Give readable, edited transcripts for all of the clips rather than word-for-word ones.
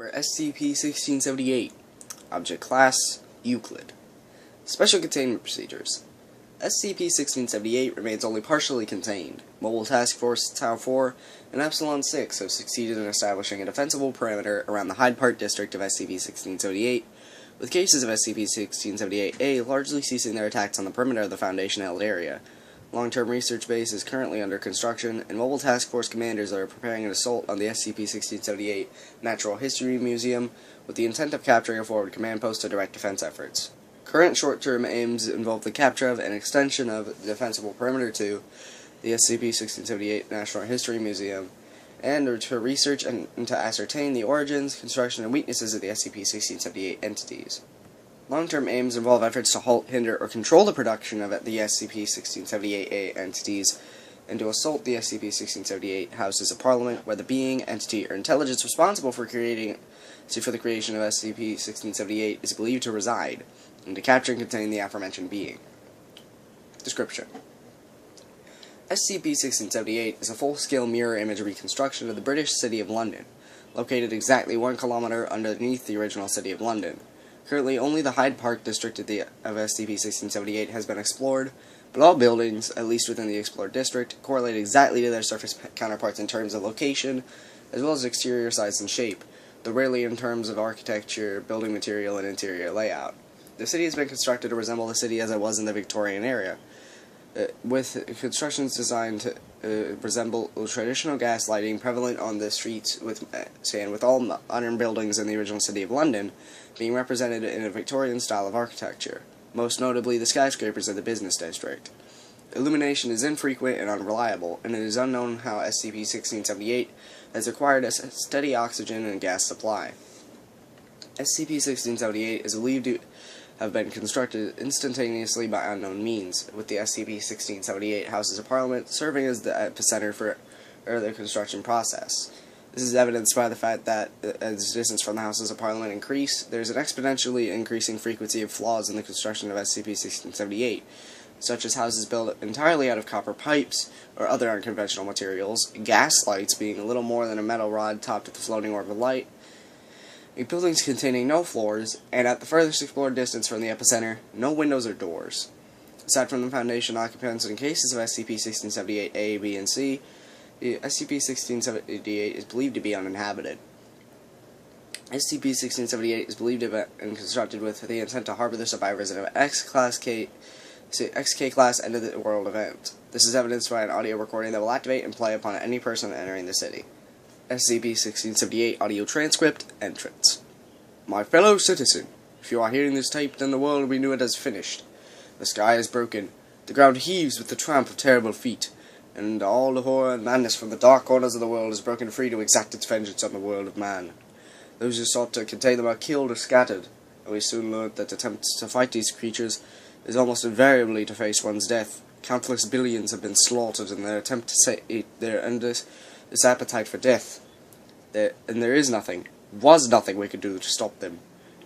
SCP-1678. Object Class: Euclid. Special Containment Procedures. SCP-1678 remains only partially contained. Mobile Task Force Tau 4 and Epsilon 6 have succeeded in establishing a defensible perimeter around the Hyde Park district of SCP-1678, with cases of SCP-1678-A largely ceasing their attacks on the perimeter of the Foundation-held area. Long-term research base is currently under construction, and Mobile Task Force commanders are preparing an assault on the SCP-1678 Natural History Museum with the intent of capturing a forward command post to direct defense efforts. Current short-term aims involve the capture of and extension of the defensible perimeter to the SCP-1678 Natural History Museum, and to research and to ascertain the origins, construction, and weaknesses of the SCP-1678 entities. Long-term aims involve efforts to halt, hinder, or control the production of the SCP-1678-A entities, and to assault the SCP-1678 Houses of Parliament, where the being, entity, or intelligence responsible for the creation of SCP-1678 is believed to reside, and to capture and contain the aforementioned being. Description: SCP-1678 is a full-scale mirror image reconstruction of the British city of London, located exactly 1 kilometer underneath the original city of London. Currently, only the Hyde Park district of SCP-1678 has been explored, but all buildings, at least within the explored district, correlate exactly to their surface counterparts in terms of location, as well as exterior size and shape, though rarely in terms of architecture, building material, and interior layout. The city has been constructed to resemble the city as it was in the Victorian era, with constructions designed to resemble traditional gas lighting prevalent on the streets, with all modern buildings in the original city of London being represented in a Victorian style of architecture, most notably the skyscrapers of the business district. Illumination is infrequent and unreliable, and it is unknown how SCP-1678 has acquired a steady oxygen and gas supply. SCP-1678 is believed to have been constructed instantaneously by unknown means, with the SCP-1678 Houses of Parliament serving as the epicenter for the construction process. This is evidenced by the fact that, as distance from the Houses of Parliament increase, there is an exponentially increasing frequency of flaws in the construction of SCP-1678, such as houses built entirely out of copper pipes or other unconventional materials, gas lights being little more than a metal rod topped with a floating orb of light, buildings containing no floors, and at the furthest explored distance from the epicenter, no windows or doors. Aside from the Foundation occupants in cases of SCP-1678-A, B, and C, the SCP-1678 is believed to be uninhabited. SCP-1678 is believed to have been constructed with the intent to harbor the survivors of an XK class end of the world event. This is evidenced by an audio recording that will activate and play upon any person entering the city. SCP-1678 audio transcript entrance. My fellow citizen, if you are hearing this tape, then the world we knew it has finished. The sky is broken, the ground heaves with the tramp of terrible feet, and all the horror and madness from the dark corners of the world is broken free to exact its vengeance on the world of man. Those who sought to contain them are killed or scattered, and we soon learned that attempts to fight these creatures is almost invariably to face one's death. Countless billions have been slaughtered in their attempt to sate their endless appetite for death. And there is nothing, was nothing we could do to stop them.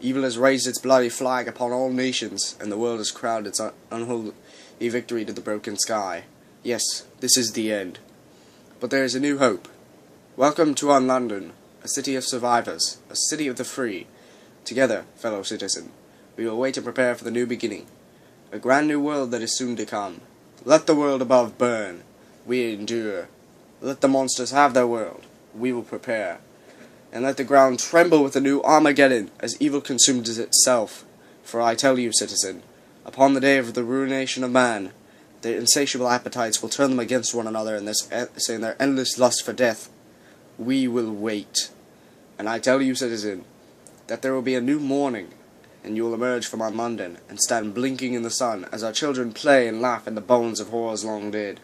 Evil has raised its bloody flag upon all nations, and the world has crowned its unholy victory to the broken sky. Yes, this is the end. But there is a new hope. Welcome to UnLondon, a city of survivors, a city of the free. Together, fellow citizen, we will wait and prepare for the new beginning. A grand new world that is soon to come. Let the world above burn. We endure. Let the monsters have their world. We will prepare. And let the ground tremble with a new Armageddon as evil consumes itself. For I tell you, citizen, upon the day of the ruination of man, their insatiable appetites will turn them against one another in their endless lust for death. We will wait. And I tell you, citizen, that there will be a new morning, and you will emerge from UnLondon and stand blinking in the sun as our children play and laugh in the bones of horrors long dead.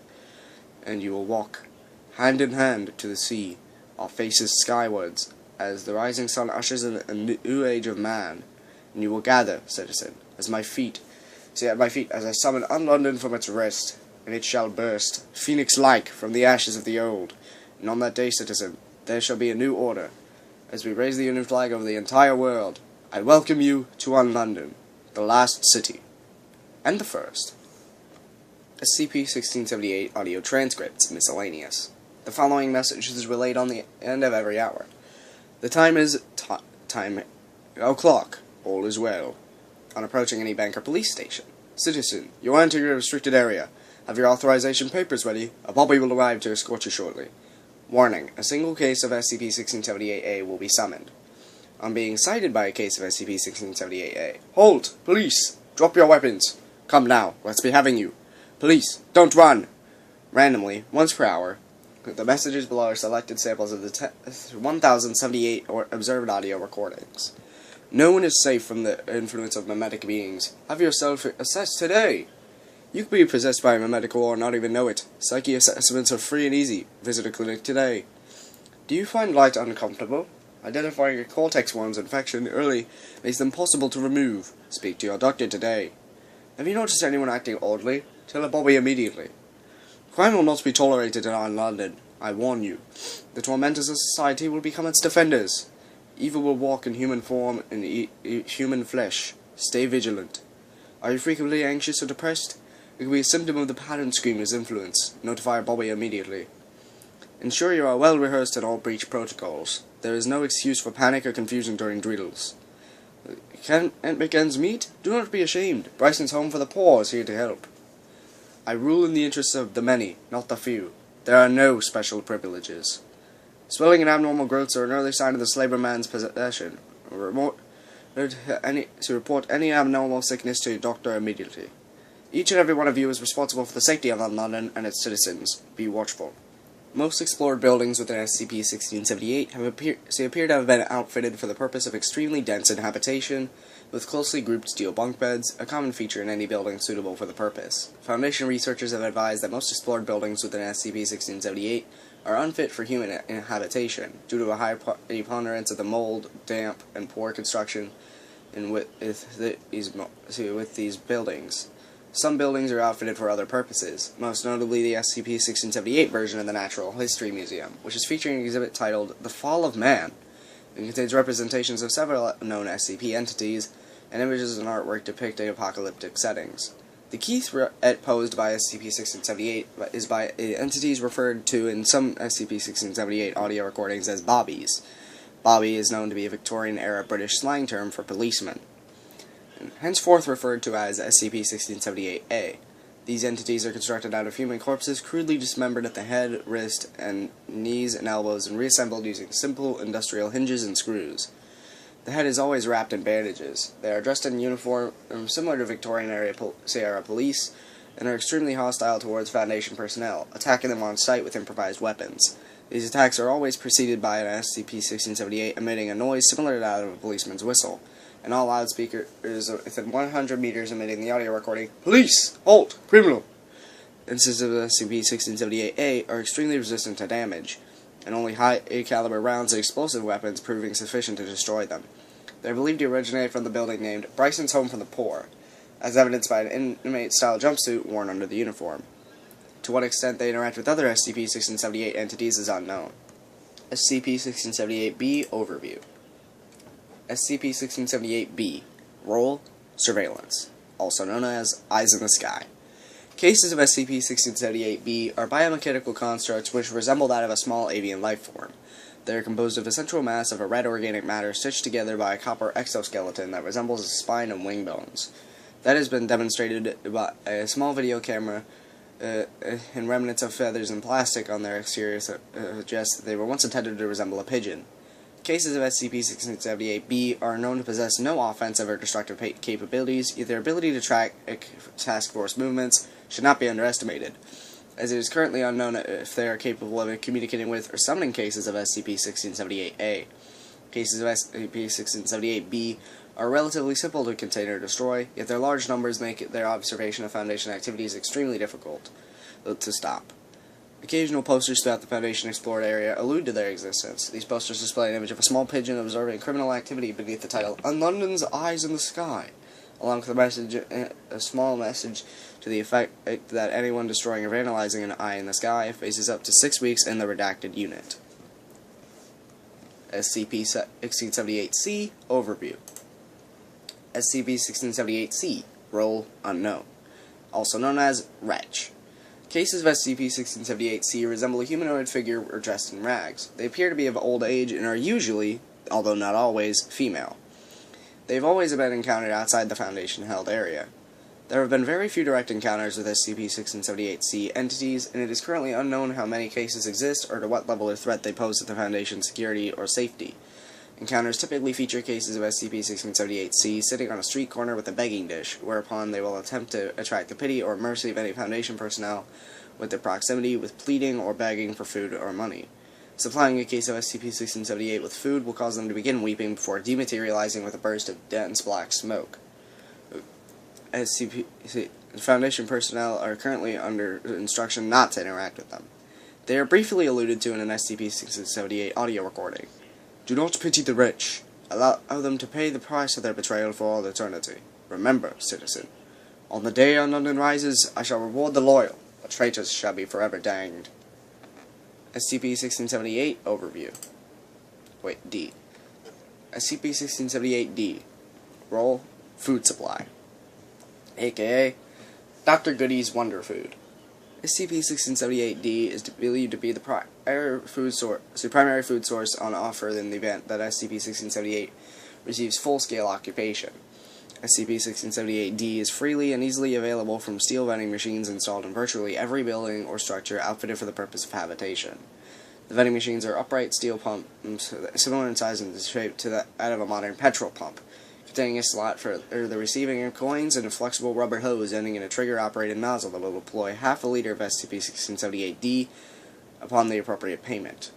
And you will walk, hand in hand, to the sea, our faces skywards, as the rising sun ushers in a new age of man. And you will gather, citizen, at my feet, as I summon UnLondon from its rest, and it shall burst, phoenix-like, from the ashes of the old. And on that day, citizen, there shall be a new order. As we raise the Union flag over the entire world, I welcome you to UnLondon, the last city, and the first. SCP-1678 audio transcripts miscellaneous. The following message is relayed on the end of every hour. The time is Time o'clock. All is well. On approaching any bank or police station. Citizen, you enter your restricted area. Have your authorization papers ready. A bobby will arrive to escort you shortly. Warning, a single case of SCP-1678-A will be summoned. On being cited by a case of SCP-1678-A. Halt! Police! Drop your weapons! Come now, let's be having you. Police, don't run! Randomly, once per hour, the messages below are selected samples of the 1078 observed audio recordings. No one is safe from the influence of memetic beings. Have yourself assessed today! You could be possessed by a memetic or not even know it. Psyche assessments are free and easy. Visit a clinic today. Do you find light uncomfortable? Identifying a cortex worm's infection early makes them possible to remove. Speak to your doctor today. Have you noticed anyone acting oddly? Tell a bobby immediately. Crime will not be tolerated in UnLondon. I warn you. The tormentors of society will become its defenders. Evil will walk in human form and eat human flesh. Stay vigilant. Are you frequently anxious or depressed? It could be a symptom of the pattern screamer's influence. Notify a bobby immediately. Ensure you are well rehearsed in all breach protocols. There is no excuse for panic or confusion during drills. Can't make ends meet? Do not be ashamed. Bryson's Home for the Poor is here to help. I rule in the interests of the many, not the few. There are no special privileges. Swelling and abnormal growths are an early sign of the slaver man's possession. To report any abnormal sickness to your doctor immediately. Each and every one of you is responsible for the safety of UnLondon and its citizens. Be watchful. Most explored buildings within SCP-1678 appear to have been outfitted for the purpose of extremely dense inhabitation, with closely grouped steel bunk beds, a common feature in any building suitable for the purpose. Foundation researchers have advised that most explored buildings within SCP-1678 are unfit for human habitation, due to a high preponderance of the mold, damp, and poor construction with these buildings. Some buildings are outfitted for other purposes, most notably the SCP-1678 version of the Natural History Museum, which is featuring an exhibit titled The Fall of Man. It contains representations of several known SCP entities and images and artwork depicting apocalyptic settings. The key threat posed by SCP-1678 is by entities referred to in some SCP-1678 audio recordings as bobbies. Bobby is known to be a Victorian-era British slang term for policeman, henceforth referred to as SCP-1678-A. These entities are constructed out of human corpses crudely dismembered at the head, wrist, and knees and elbows and reassembled using simple industrial hinges and screws. The head is always wrapped in bandages. They are dressed in uniform similar to Victorian-era Sierra police and are extremely hostile towards Foundation personnel, attacking them on sight with improvised weapons. These attacks are always preceded by an SCP-1678 emitting a noise similar to that of a policeman's whistle, and all loudspeakers within 100 meters emitting the audio recording, "Police! Halt! Criminal!" Instances of SCP-1678-A are extremely resistant to damage, and only high-caliber rounds and explosive weapons proving sufficient to destroy them. They are believed to originate from the building named Bryson's Home for the Poor, as evidenced by an inmate-style jumpsuit worn under the uniform. To what extent they interact with other SCP-1678 entities is unknown. SCP-1678-B Overview. SCP-1678-B. Role: Surveillance, also known as Eyes in the Sky. Cases of SCP-1678-B are biomechanical constructs which resemble that of a small avian life form. They are composed of a central mass of a red organic matter stitched together by a copper exoskeleton that resembles a spine and wing bones. That has been demonstrated by a small video camera and remnants of feathers and plastic on their exterior suggest that they were once intended to resemble a pigeon. Cases of SCP-1678-B are known to possess no offensive or destructive capabilities, yet their ability to track task force movements should not be underestimated, as it is currently unknown if they are capable of communicating with or summoning cases of SCP-1678-A. Cases of SCP-1678-B are relatively simple to contain or destroy, yet their large numbers make their observation of Foundation activities extremely difficult to stop. Occasional posters throughout the Foundation explored area allude to their existence. These posters display an image of a small pigeon observing criminal activity beneath the title, "UnLondon's Eyes in the Sky," along with a small message to the effect that anyone destroying or vandalizing an eye in the sky faces up to 6 weeks in the redacted unit. SCP-1678-C Overview. SCP-1678-C Role: Unknown, also known as Wretch. Cases of SCP-1678-C resemble a humanoid figure or dressed in rags. They appear to be of old age and are usually although not always, female. They've always been encountered outside the Foundation-held area. There have been very few direct encounters with SCP-1678-C entities, and it is currently unknown how many cases exist or to what level of threat they pose to the Foundation's security or safety. Encounters typically feature cases of SCP-1678-C sitting on a street corner with a begging dish, whereupon they will attempt to attract the pity or mercy of any Foundation personnel with their proximity with pleading or begging for food or money. Supplying a case of SCP-1678 with food will cause them to begin weeping before dematerializing with a burst of dense black smoke. Foundation personnel are currently under instruction not to interact with them. They are briefly alluded to in an SCP-1678 audio recording. Do not pity the rich. Allow them to pay the price of their betrayal for all eternity. Remember, citizen, on the day UnLondon rises, I shall reward the loyal, but traitors shall be forever danged. SCP-1678 Overview. D. SCP-1678-D. Role: Food Supply. AKA Dr. Goody's Wonder Food. SCP-1678-D is believed to be the primary food source on offer in the event that SCP-1678 receives full-scale occupation. SCP-1678-D is freely and easily available from steel vending machines installed in virtually every building or structure outfitted for the purpose of habitation. The vending machines are upright steel pumps similar in size and shape to that of a modern petrol pump, containing a slot for the receiving of coins and a flexible rubber hose ending in a trigger-operated nozzle that will deploy half a liter of SCP-1678-D upon the appropriate payment.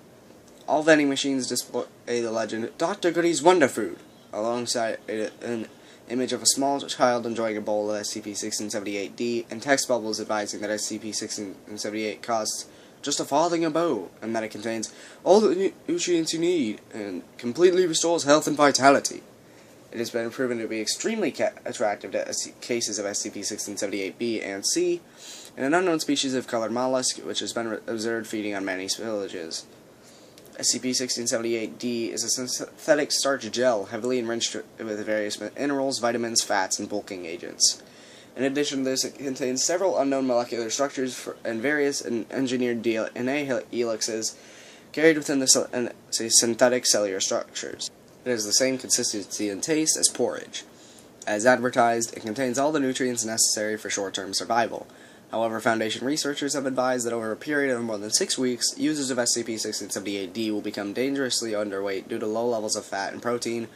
All vending machines display the legend, Dr. Goody's Wonder Food, alongside an image of a small child enjoying a bowl of SCP-1678-D, and text bubbles advising that SCP-1678 costs just a farthing a bowl, and that it contains all the nutrients you need, and completely restores health and vitality. It has been proven to be extremely attractive to cases of SCP-1678-B and C, and an unknown species of colored mollusk, which has been observed feeding on many villages. SCP-1678-D is a synthetic starch gel heavily enriched with various minerals, vitamins, fats, and bulking agents. In addition to this, it contains several unknown molecular structures and various engineered DNA helixes carried within the synthetic cellular structures. It has the same consistency and taste as porridge. As advertised, it contains all the nutrients necessary for short-term survival. However, Foundation researchers have advised that over a period of more than 6 weeks, users of SCP-1678-D will become dangerously underweight due to low levels of fat and protein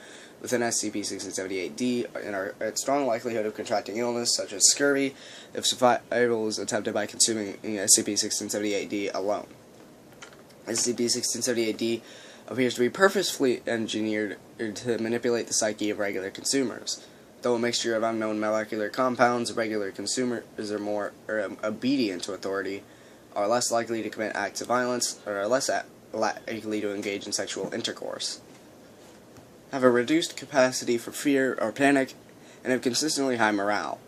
within SCP-1678-D and are at strong likelihood of contracting illness such as scurvy if survival is attempted by consuming SCP-1678-D alone. SCP-1678-D appears to be purposefully engineered to manipulate the psyche of regular consumers. Though a mixture of unknown molecular compounds, regular consumers are more obedient to authority, are less likely to commit acts of violence, or are less likely to engage in sexual intercourse, have a reduced capacity for fear or panic, and have consistently high morale.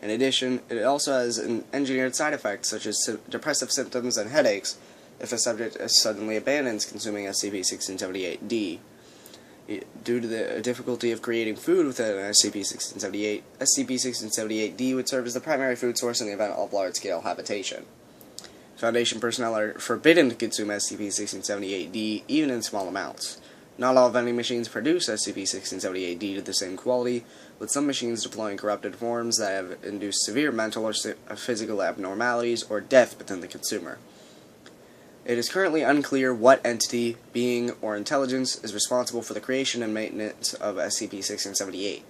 In addition, it also has engineered side effects such as depressive symptoms and headaches if the subject suddenly abandons consuming SCP-1678-D. Due to the difficulty of creating food within SCP-1678, SCP-1678-D would serve as the primary food source in the event of large-scale habitation. Foundation personnel are forbidden to consume SCP-1678-D, even in small amounts. Not all vending machines produce SCP-1678-D to the same quality, with some machines deploying corrupted forms that have induced severe mental or physical abnormalities or death within the consumer. It is currently unclear what entity, being, or intelligence is responsible for the creation and maintenance of SCP-1678.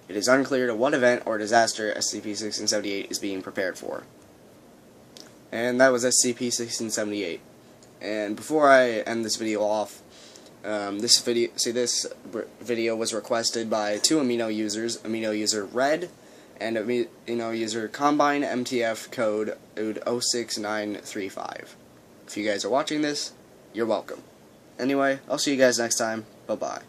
It is unclear to what event or disaster SCP-1678 is being prepared for. And that was SCP-1678. And before I end this video off, this video was requested by two Amino users, Amino user Red and Amino user Combine MTF code 06935. If you guys are watching this, you're welcome. Anyway, I'll see you guys next time. Bye-bye.